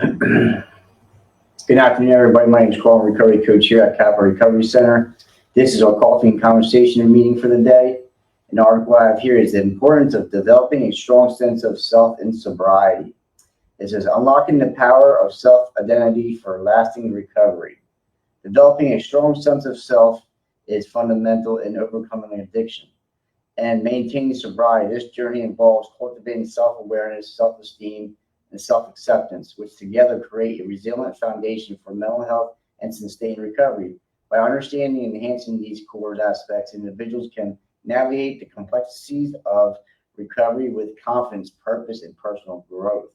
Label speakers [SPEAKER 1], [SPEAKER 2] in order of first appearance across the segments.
[SPEAKER 1] Good afternoon, everybody. My name is Carl, recovery coach here at Capital Recovery Center. This is our coffee and conversation meeting for the day. An article I have here is the importance of developing a strong sense of self in sobriety. It says unlocking the power of self-identity for lasting recovery. Developing a strong sense of self is fundamental in overcoming addiction and maintaining sobriety. This journey involves cultivating self-awareness, self-esteem, and self-acceptance, which together create a resilient foundation for mental health and sustained recovery. By understanding and enhancing these core aspects, individuals can navigate the complexities of recovery with confidence, purpose, and personal growth.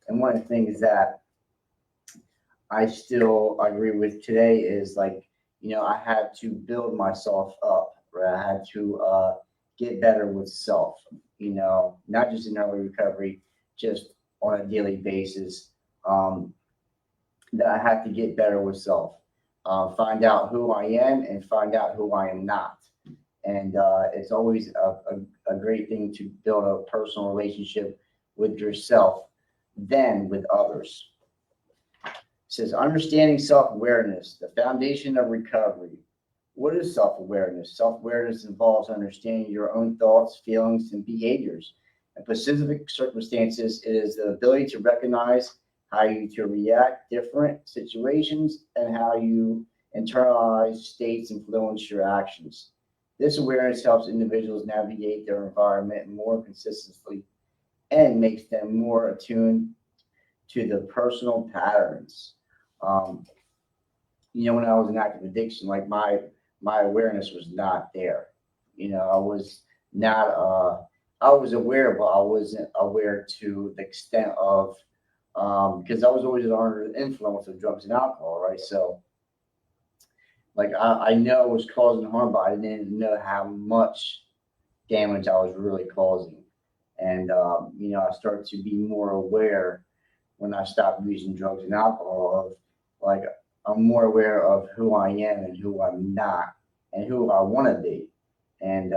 [SPEAKER 1] And one of the things that I still agree with today is I had to build myself up, right? I had to get better with self, not just in early recovery, just on a daily basis, that I have to get better with self, find out who I am and find out who I am not. And it's always a great thing to build a personal relationship with yourself than with others. It says, understanding self-awareness, the foundation of recovery. What is self-awareness? Self-awareness involves understanding your own thoughts, feelings, and behaviors. In specific circumstances, it is the ability to recognize how you to react different situations and how you internalize states influence your actions. This awareness helps individuals navigate their environment more consistently and makes them more attuned to the personal patterns. When I was in active addiction, like my awareness was not there. I was not I was aware, but I wasn't aware to the extent of because I was always under the influence of drugs and alcohol, right? So I know it was causing harm, but I didn't know how much damage I was really causing. And I started to be more aware when I stopped using drugs and alcohol of I'm more aware of who I am and who I'm not and who I want to be. And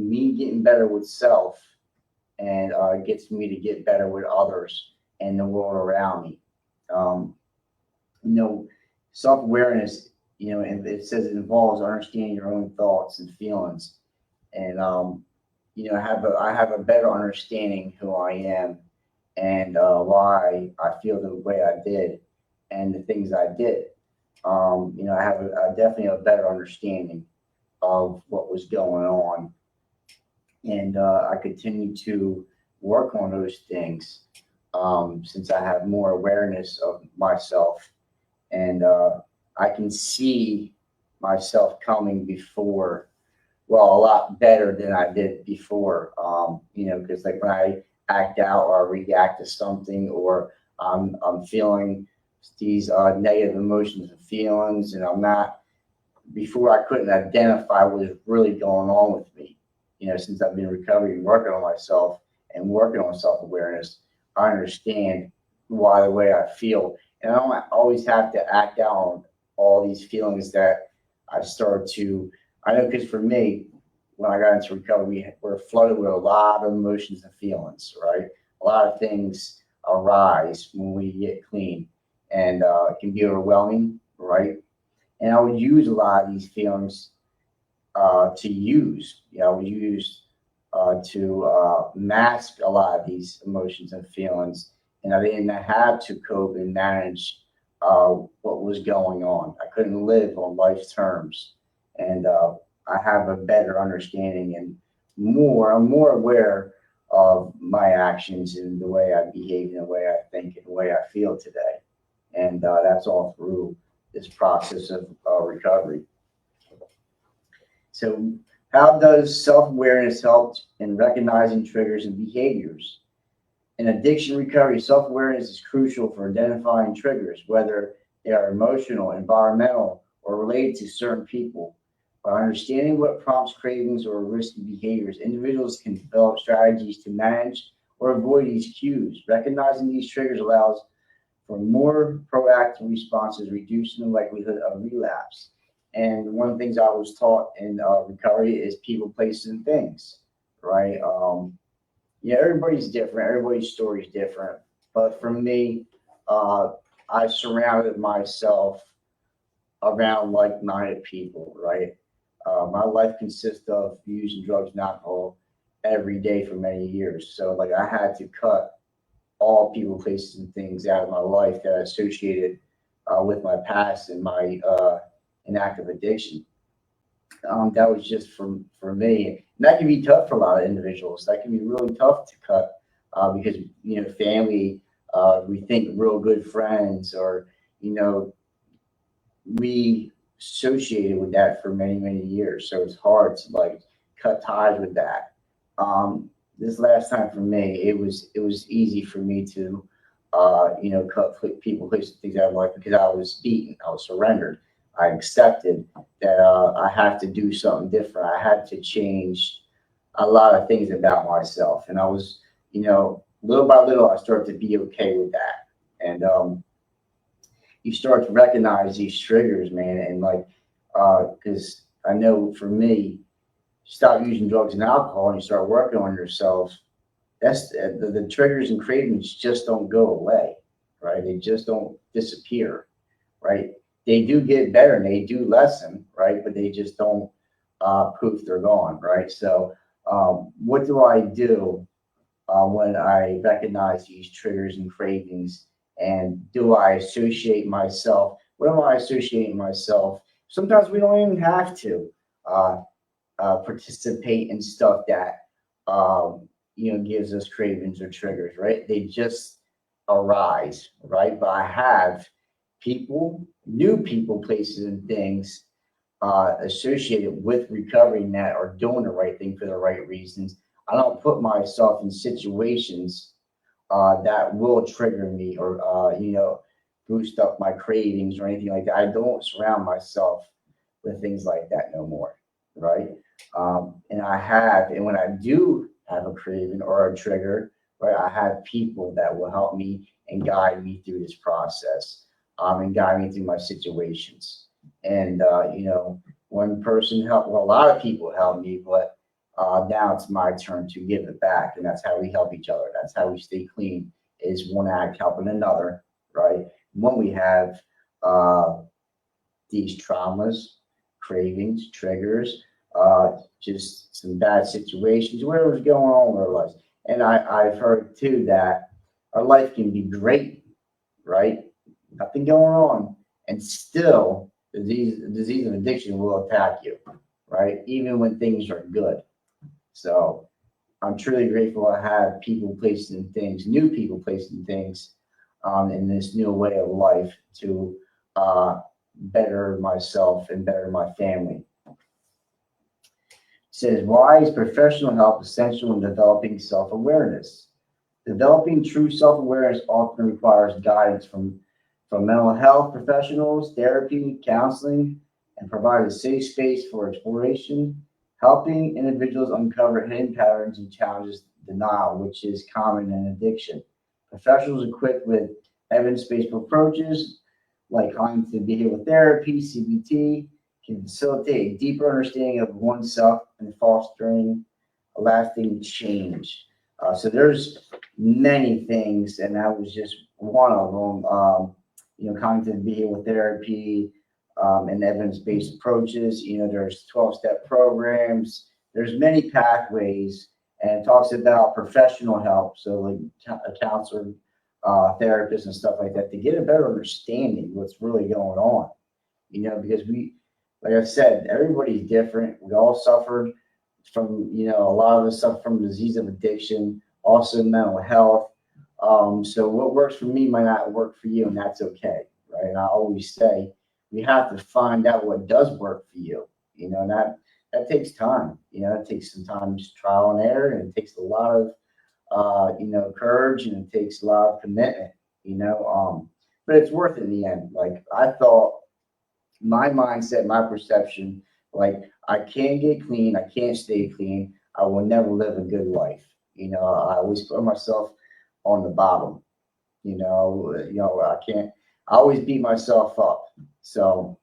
[SPEAKER 1] me getting better with self and gets me to get better with others and the world around me. Self-awareness, and it says it involves understanding your own thoughts and feelings. And, I have a better understanding who I am and why I feel the way I did and the things I did. I have definitely a better understanding of what was going on. And I continue to work on those things since I have more awareness of myself. And I can see myself coming before, well, a lot better than I did before, because when I act out or react to something or I'm feeling these negative emotions and feelings and I'm not, before I couldn't identify what was really going on with me. Since I've been in recovery, working on myself and working on self-awareness, I understand why the way I feel. And I don't always have to act out on all these feelings that I started to, I know because for me, when I got into recovery, we're flooded with a lot of emotions and feelings, right? A lot of things arise when we get clean and it can be overwhelming, right? And I would use a lot of these feelings to use. I would use to mask a lot of these emotions and feelings, and I didn't have to cope and manage what was going on. I couldn't live on life's terms, and I have a better understanding and I'm more aware of my actions and the way I behave and the way I think and the way I feel today. And that's all through this process of recovery. So how does self-awareness help in recognizing triggers and behaviors? In addiction recovery, self-awareness is crucial for identifying triggers, whether they are emotional, environmental, or related to certain people. By understanding what prompts cravings or risky behaviors, individuals can develop strategies to manage or avoid these cues. Recognizing these triggers allows for more proactive responses, reducing the likelihood of relapse. And one of the things I was taught in recovery is people, places, and things, right? Everybody's different. Everybody's story is different. But for me, uh, I surrounded myself around like-minded people, right? My life consists of using drugs and alcohol every day for many years. So like I had to cut all people, places, and things out of my life that I associated with my past and my inactive addiction. That was just for me. And that can be tough for a lot of individuals. That can be really tough to cut because family, we think real good friends, or you know we associated with that for many years. So it's hard to like cut ties with that. This last time for me, it was easy for me to cut people, places, things out of life because I was beaten, I was surrendered. I accepted that I had to do something different. I had to change a lot of things about myself, and I was, little by little, I started to be okay with that. And you start to recognize these triggers, man, and like, because I know for me, stop using drugs and alcohol and you start working on yourself, that's the triggers and cravings just don't go away, right? They just don't disappear, right? They do get better and they do lessen, right? But they just don't poof, they're gone, right? So, what do I do when I recognize these triggers and cravings? And do I associate myself? What am I associating myself? Sometimes we don't even have to uh, participate in stuff that gives us cravings or triggers, right? They just arise, right? But I have people, new people, places, and things associated with recovering that are doing the right thing for the right reasons. I don't put myself in situations that will trigger me or boost up my cravings or anything like that. I don't surround myself with things like that no more, right? And when I do have a craving or a trigger, right, I have people that will help me and guide me through this process, and guide me through my situations. And one person helped, well, a lot of people helped me, but now it's my turn to give it back, and that's how we help each other. That's how we stay clean. Is one act helping another, right? When we have uh, these traumas, cravings, triggers, just some bad situations, whatever's going on in our lives. And I've heard too that our life can be great, right? Nothing going on, and still disease of addiction will attack you, right? Even when things are good. So I'm truly grateful I have people, places, and things, new people, places, and things in this new way of life to better myself and better my family. It says, why is professional help essential in developing self-awareness? Developing true self-awareness often requires guidance from mental health professionals, therapy, counseling, and provide a safe space for exploration, helping individuals uncover hidden patterns and challenges denial, which is common in addiction. Professionals equipped with evidence-based approaches like cognitive behavioral therapy, CBT, can facilitate a deeper understanding of oneself and fostering a lasting change. So there's many things, and that was just one of them. Cognitive behavioral therapy and evidence-based approaches. There's 12-step programs. There's many pathways, and it talks about professional help. So like a counselor, therapist, and stuff like that to get a better understanding what's really going on. Because like I said, everybody's different. We all suffered from, a lot of us suffer from disease of addiction, also mental health. So what works for me might not work for you, and that's okay, right? And I always say we have to find out what does work for you, and that takes time. It takes sometimes trial and error, and it takes a lot of courage, and it takes a lot of commitment, but it's worth it in the end. Like I thought, my mindset, my perception, like I can't get clean, I can't stay clean, I will never live a good life. I always put myself on the bottom. I can't. I always beat myself up. So,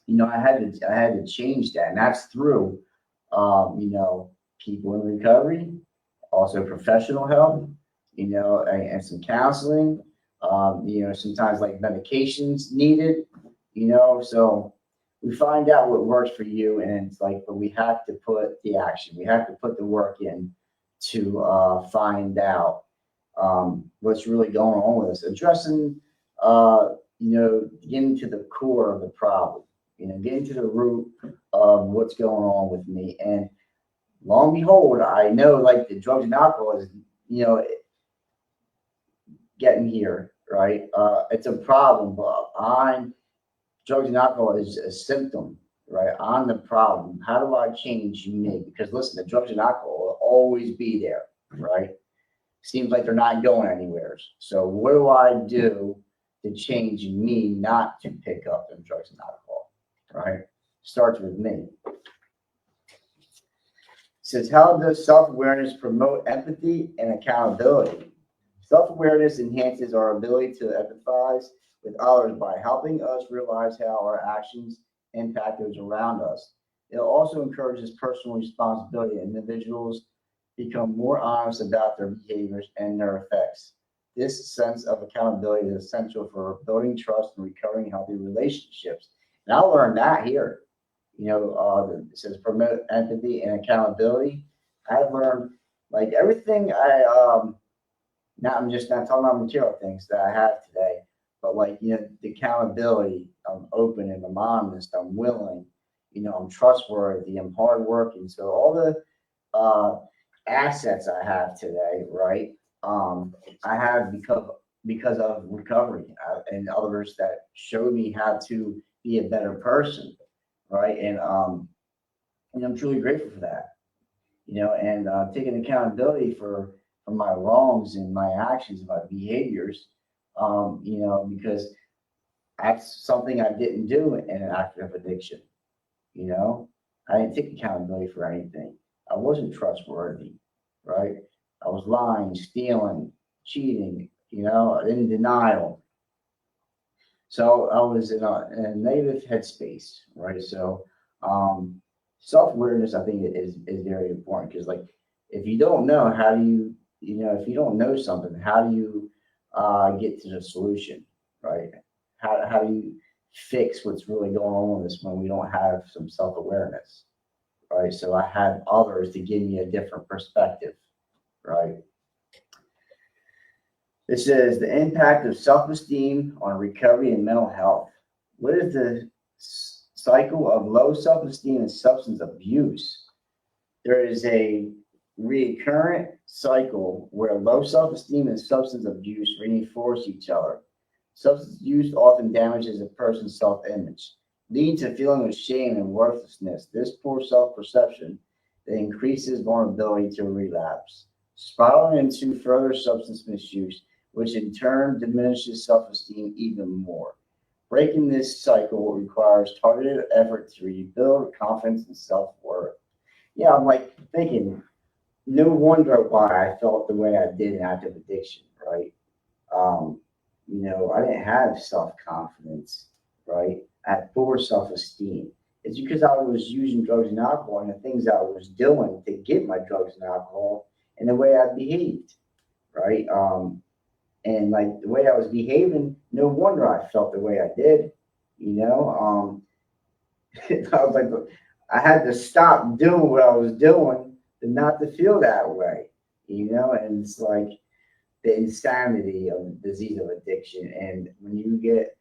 [SPEAKER 1] I had to change that, and that's through, people in recovery, also professional help, and some counseling. Sometimes like medications needed, so we find out what works for you, and it's like, but we have to put the action, we have to put the work in to find out what's really going on with us, addressing, getting to the core of the problem, getting to the root of what's going on with me. And long and behold, I know like the drugs and alcohol is, you know, getting here, right? It's a problem, but I'm drugs and alcohol is a symptom, right? I'm the problem. How do I change me? Because listen, the drugs and alcohol will always be there, right? Seems like they're not going anywhere. So what do I do to change me not to pick up them drugs and alcohol, right? Starts with me. It says, how does self-awareness promote empathy and accountability? Self-awareness enhances our ability to empathize with others by helping us realize how our actions impact those around us. It also encourages personal responsibility. Individuals become more honest about their behaviors and their effects. This sense of accountability is essential for building trust and recovering healthy relationships. And I learned that here. It says promote empathy and accountability. I've learned like everything I'm just not talking about material things that I have today, but like, the accountability, I'm open and I'm honest, I'm willing, I'm trustworthy, I'm hardworking. So all the assets I have today, right? I have because of recovery and others that showed me how to be a better person, right? And I'm truly grateful for that, and taking accountability for my wrongs and my actions and my behaviors, because that's something I didn't do in an active addiction. You know, I didn't take accountability for anything. I wasn't trustworthy, right? I was lying, stealing, cheating, in denial. So I was in a negative headspace, right? So self awareness, I think, is very important because, like, if you don't know, how do you, if you don't know something, how do you get to the solution, right? How do you fix what's really going on with us when we don't have some self awareness, right? So I had others to give me a different perspective, right? It says the impact of self esteem on recovery and mental health. What is the cycle of low self esteem and substance abuse? There is a recurrent cycle where low self esteem and substance abuse reinforce each other. Substance use often damages a person's self image, leading to a feeling of shame and worthlessness. This poor self perception increases vulnerability to relapse, spiraling into further substance misuse, which in turn diminishes self esteem even more. Breaking this cycle requires targeted effort to rebuild confidence and self worth. Yeah, I'm like thinking, no wonder why I felt the way I did in active addiction, right? Um, I didn't have self confidence, right? I had poor self esteem. It's because I was using drugs and alcohol and the things I was doing to get my drugs and alcohol and the way I behaved, right? And like the way I was behaving, no wonder I felt the way I did, you know. I was like, I had to stop doing what I was doing to not to feel that way, and it's like the insanity of the disease of addiction. And when you get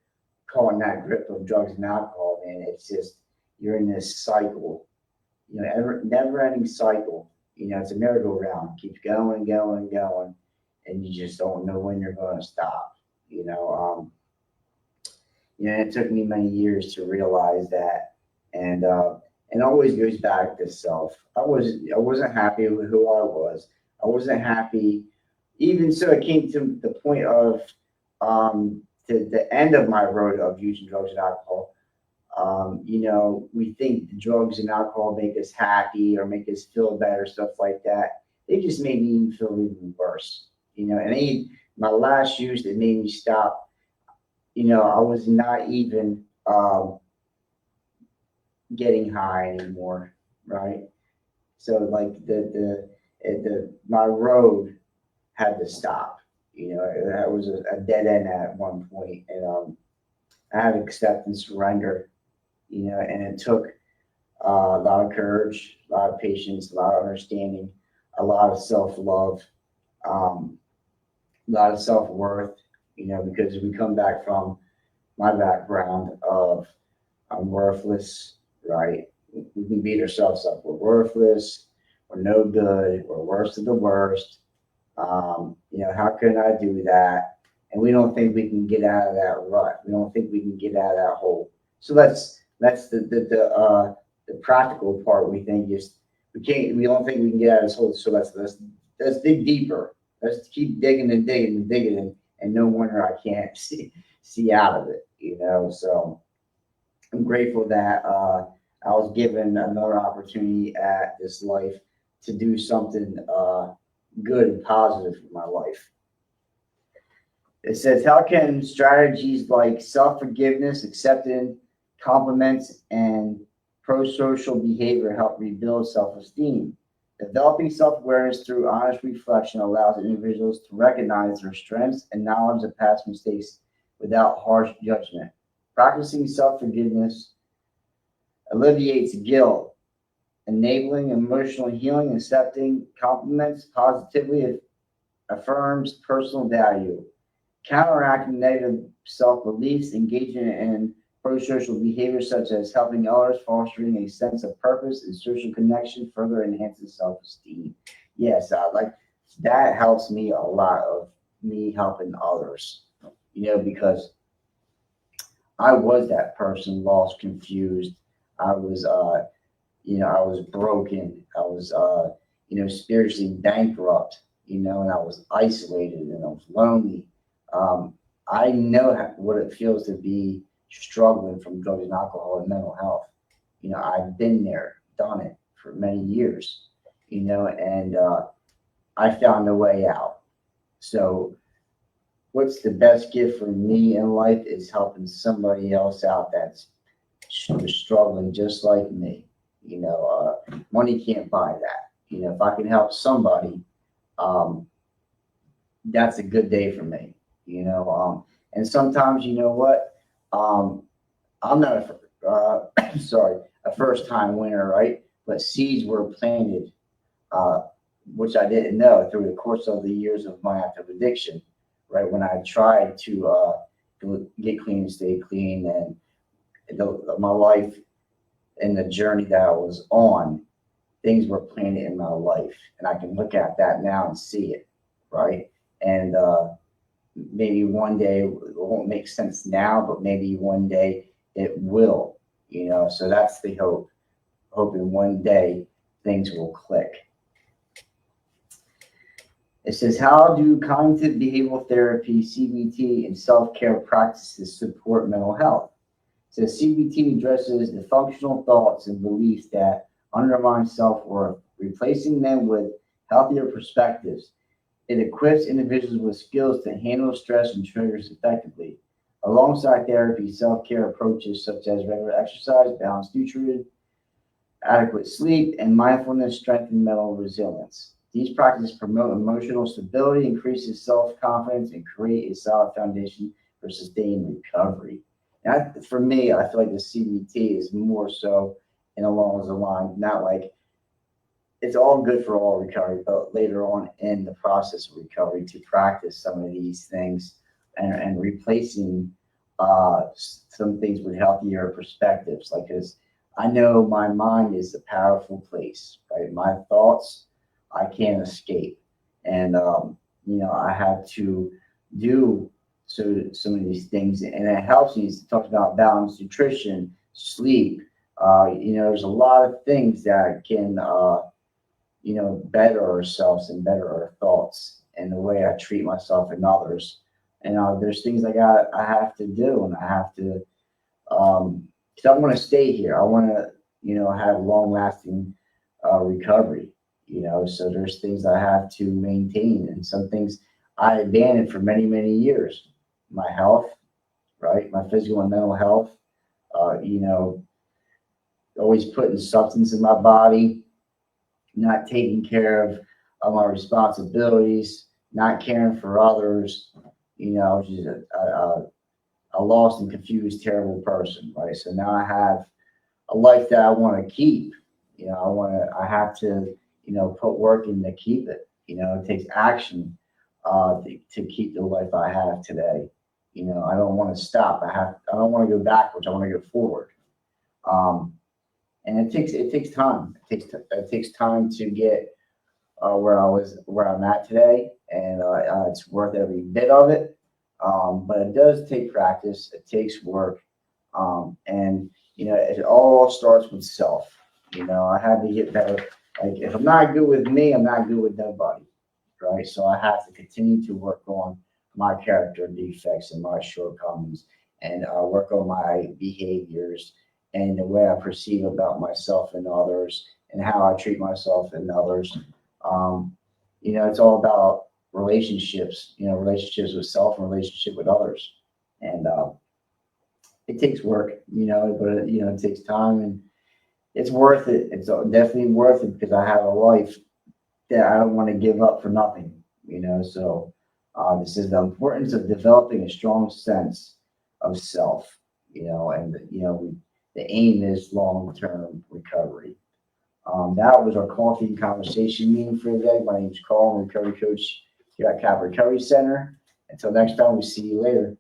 [SPEAKER 1] caught in that grip of drugs and alcohol, man, it's just you're in this cycle, never ending cycle. It's a merry-go-round, keeps going and going and going, and you just don't know when you're going to stop. It took me many years to realize that, and always goes back to self. I wasn't happy with who I was. I wasn't happy. Even so, it came to the point of to the end of my road of using drugs and alcohol. We think the drugs and alcohol make us happy or make us feel better, stuff like that. They just made me even feel even worse. My last use that made me stop. I was not even getting high anymore, right? So like the my road had to stop, That was a dead end at one point, and I had to accept and surrender, and it took a lot of courage, a lot of patience, a lot of understanding, a lot of self love, um, a lot of self worth, because we come back from my background of I'm worthless, right? We can beat ourselves up. We're worthless. We're no good. We're worst of the worst. How can I do that? And we don't think we can get out of that rut. We don't think we can get out of that hole. So that's the practical part. We think is we can't. We don't think we can get out of this hole. So let's dig deeper. Let's keep digging and digging and digging, and no wonder I can't see out of it. So I'm grateful that I was given another opportunity at this life to do something good and positive in my life. It says, how can strategies like self-forgiveness, accepting compliments, and pro-social behavior help rebuild self-esteem? Developing self-awareness through honest reflection allows individuals to recognize their strengths and knowledge of past mistakes without harsh judgment. Practicing self-forgiveness alleviates guilt, enabling emotional healing. Accepting compliments positively affirms personal value. Counteracting negative self-beliefs, engaging in pro-social behaviors such as helping others, fostering a sense of purpose and social connection, further enhances self-esteem. Yes, like that helps me a lot of me helping others, because I was that person, lost, confused. I was, I was broken. I was, spiritually bankrupt, and I was isolated and I was lonely. I know what it feels to be struggling from drugs and alcohol and mental health. I've been there, done it for many years, and I found a way out. So, what's the best gift for me in life is helping somebody else out that's struggling just like me. Money can't buy that. If I can help somebody, that's a good day for me. And sometimes, what, I'm not a first time winner, right? But seeds were planted, uh, which I didn't know through the course of the years of my active addiction, right? When I tried to get clean and stay clean, and my life and the journey that I was on, things were planted in my life, and I can look at that now and see it, right? And maybe one day it won't make sense now, but maybe one day it will, So that's the hope, hoping one day things will click. It says, how do cognitive behavioral therapy, CBT, and self-care practices support mental health? It says CBT addresses the functional thoughts and beliefs that undermine self-worth, replacing them with healthier perspectives. It equips individuals with skills to handle stress and triggers effectively. Alongside therapy, self-care approaches such as regular exercise, balanced nutrition, adequate sleep, and mindfulness strengthen mental resilience. These practices promote emotional stability, increases self-confidence, and create a solid foundation for sustained recovery. And for me, I feel like the CBT is more so in along the line, not like it's all good for all recovery, but later on in the process of recovery to practice some of these things and replacing some things with healthier perspectives. Like, because I know my mind is a powerful place, right? My thoughts, I can't escape. And, I have to do some of these things. And it helps me to talk about balanced nutrition, sleep. There's a lot of things that can, better ourselves and better our thoughts and the way I treat myself and others. And there's things I have to do, and I have to, because I want to stay here. I want to, have long lasting recovery, so there's things I have to maintain, and some things I abandoned for many, many years. My health, right? My physical and mental health, always putting substance in my body, not taking care of my responsibilities, not caring for others, you know, just a lost and confused, terrible person, right? So now I have a life that I want to keep. You know, I have to, you know, put work in to keep it. You know, it takes action to keep the life I have today. You know, I don't want to stop. I don't want to go backwards. I want to go forward. Um, and it takes time. It takes time to get where I'm at today, and it's worth every bit of it. But it does take practice. It takes work, and you know it all starts with self. You know, I had to get better. Like if I'm not good with me, I'm not good with nobody, right? So I have to continue to work on my character defects and my shortcomings, and work on my behaviors and the way I perceive about myself and others, and how I treat myself and others. um, you know, it's all about relationships, you know, relationships with self and relationship with others. And it takes work, you know, but you know, it takes time and it's worth it. It's definitely worth it because I have a life that I don't want to give up for nothing, you know. So this is the importance of developing a strong sense of self, you know, and you know, the aim is long-term recovery. That was our coffee and conversation meeting for today. My name is Carl, I'm a recovery coach here at Cap Recovery Center. Until next time, we see you later.